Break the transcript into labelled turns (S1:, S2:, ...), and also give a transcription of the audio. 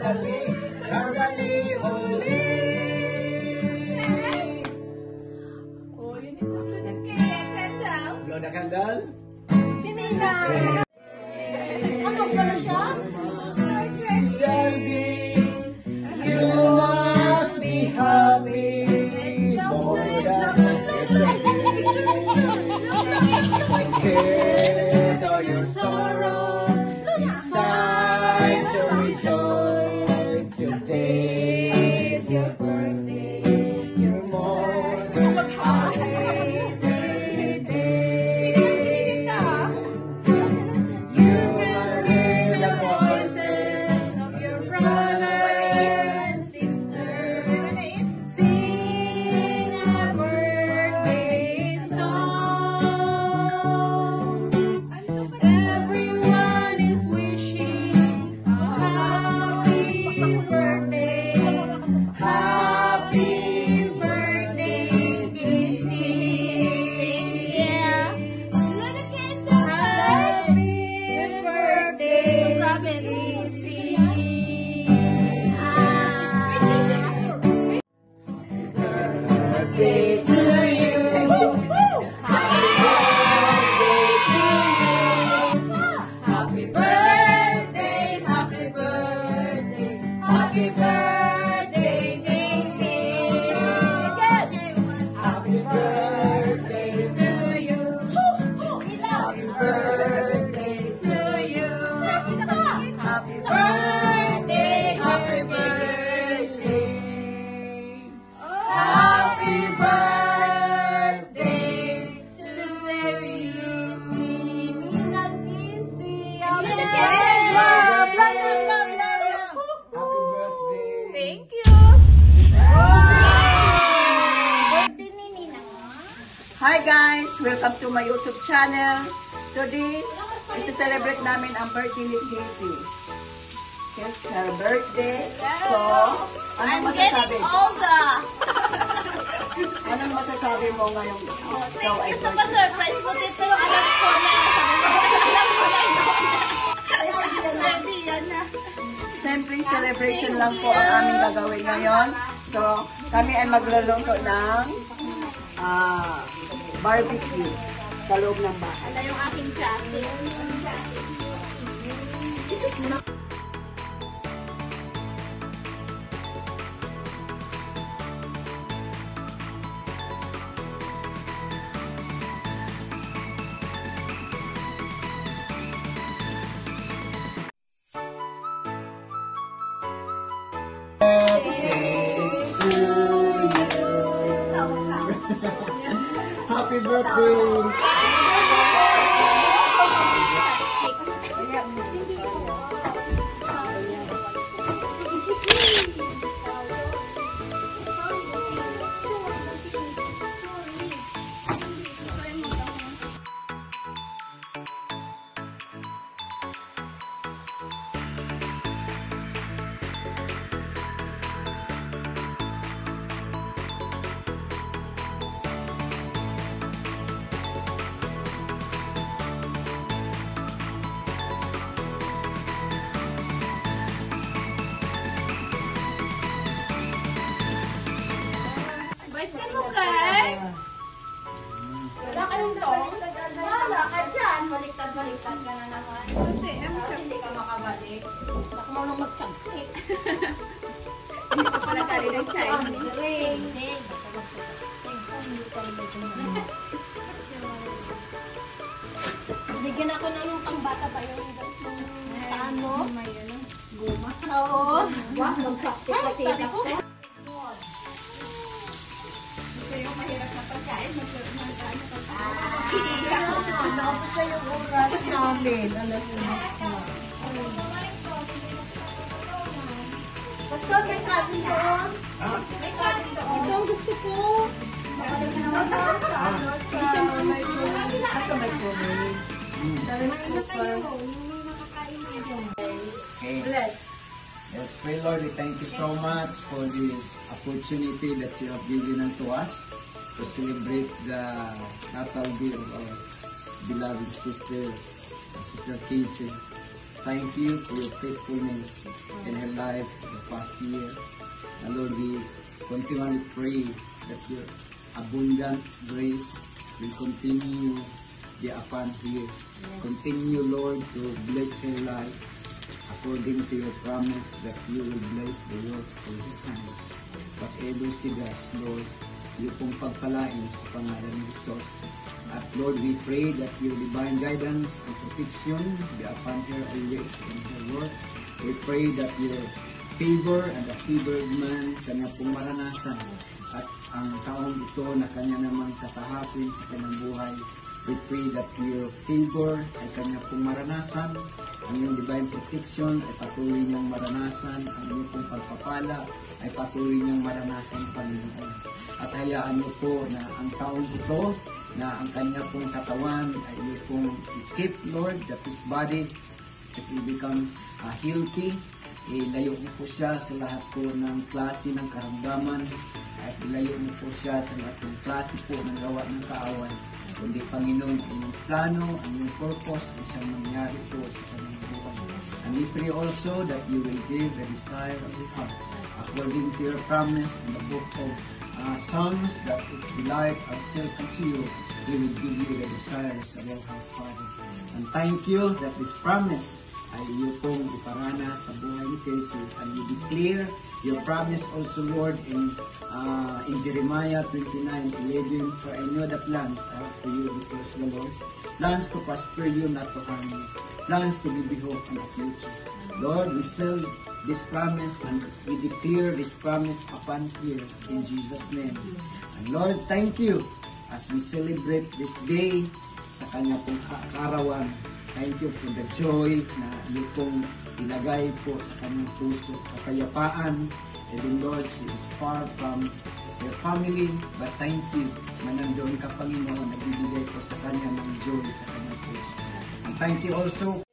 S1: Kandali, kandali, uli.
S2: Oh, you need to blow the candle.
S1: Blow the candle.
S2: Sinila. Ano ba na siya?
S1: Si Sandy, you must be happy. Forget all your sorrow. It's time to rejoice. Today is your birthday, your most happy day. You can hear the voices of your brothers and sisters sing a birthday song. Everyone is wishing a happy birthday. Happy birthday, Christy.
S2: Yeah. Blow the candle.
S1: Happy birthday,
S2: Christy.
S1: birthday to you. Happy birthday to you. Happy birthday, happy birthday, happy birthday, Casey. Happy birthday to you. Happy birthday to you. Happy birthday, happy birthday. Happy birthday to you. Happy birthday.
S2: Thank you.
S3: Hi guys! Welcome to my YouTube channel. Today, isi-celebrate namin ang birthday ni Casey. It's her birthday. So, anong masasabi?
S2: older.
S3: Anong masasabi mo ngayong ikaw ay
S2: Thank you sa
S3: birthday?
S2: pa-surprise ko din, pero alam ko na. Alam ko na yun. Ready yan na.
S3: Simple celebration lang po ang aming gagawin ngayon. So, kami ay magluluto ng barbecue sa loob ng bahay.
S2: Ito yung aking jacket.
S1: Happy birthday!
S2: Baliktad mo, guys. Wala kayong tong? Wala ka dyan. Baliktad ka na naman. Kasi, hindi ka makabalik. Ako mo nung mag-chopstick. Hindi ko pala tali ng Chinese. Ring. Bigyan ako na yung pangbata pa yung ano? Guma. Oo. Mag-chopstick kasi ako. Yung mahirap na pagkain,
S3: Ano sa yung oras namin? Alam mo.
S2: Basta may kanin doon. May kanin doon. Ito ang gusto ko.
S1: Okay. Yes, pray Lord, we thank you so much for this opportunity that you have given unto us to celebrate the natal day of our beloved sister, Sister Casey. thank you for your faithfulness in her life the past year. And Lord, we continually pray that your abundant grace will continue be upon her. Continue, Lord, to bless her life according to your promise that you will bless the work of her hands. Whatever she does, Lord, you pong pagpalain sa pangalan ng Jesus. At Lord, we pray that your divine guidance and protection be upon her always in her work. We pray that your favor and the favored man kanya pong maranasan. At ang taong ito na kanya namang katahapin sa kanyang buhay, we pray that your favor ay kanya pong maranasan. Ang iyong divine protection ay patuloy niyang maranasan. Ang iyong pong pagpapala ay patuloy niyang maranasan, Panginoon. At hayaan niyo po na ang taong ito, na ang kanya pong katawan ay iyo pong keep, Lord, that his body that will become healthy. Ilayo mo po siya sa lahat po ng klase ng karamdaman at ilayo mo po siya sa lahat ng klase po ng gawa ng kaaway. Kundi Panginoon, ang iyong plano, ang iyong purpose na siyang mangyari po sa kanyang buhay. And we pray also that you will give the desire of your heart according to your promise in the book of Psalms, that if we delight ourselves unto you, He will give you the desires of our heart, Father. And thank you that this promise ay iyo pong iparana sa buhay ni Jesus. And you declare your promise also, Lord, in Jeremiah 29:11, for I know the plans I have for you, declares the Lord. Plans to prosper you, not to harm you. Plans to give you hope and a future. Lord, we seal this promise and we declare this promise upon here in Jesus' name. And Lord, thank you as we celebrate this day sa kanya pong kaarawan. Thank you for the joy na iyo pong ilagay po sa kanyang puso. Kapayapaan, even Lord, she is far from your family, but thank you na nandoon ka, Panginoon, nagbibigay po sa kanya ng joy sa kanyang puso. And thank you also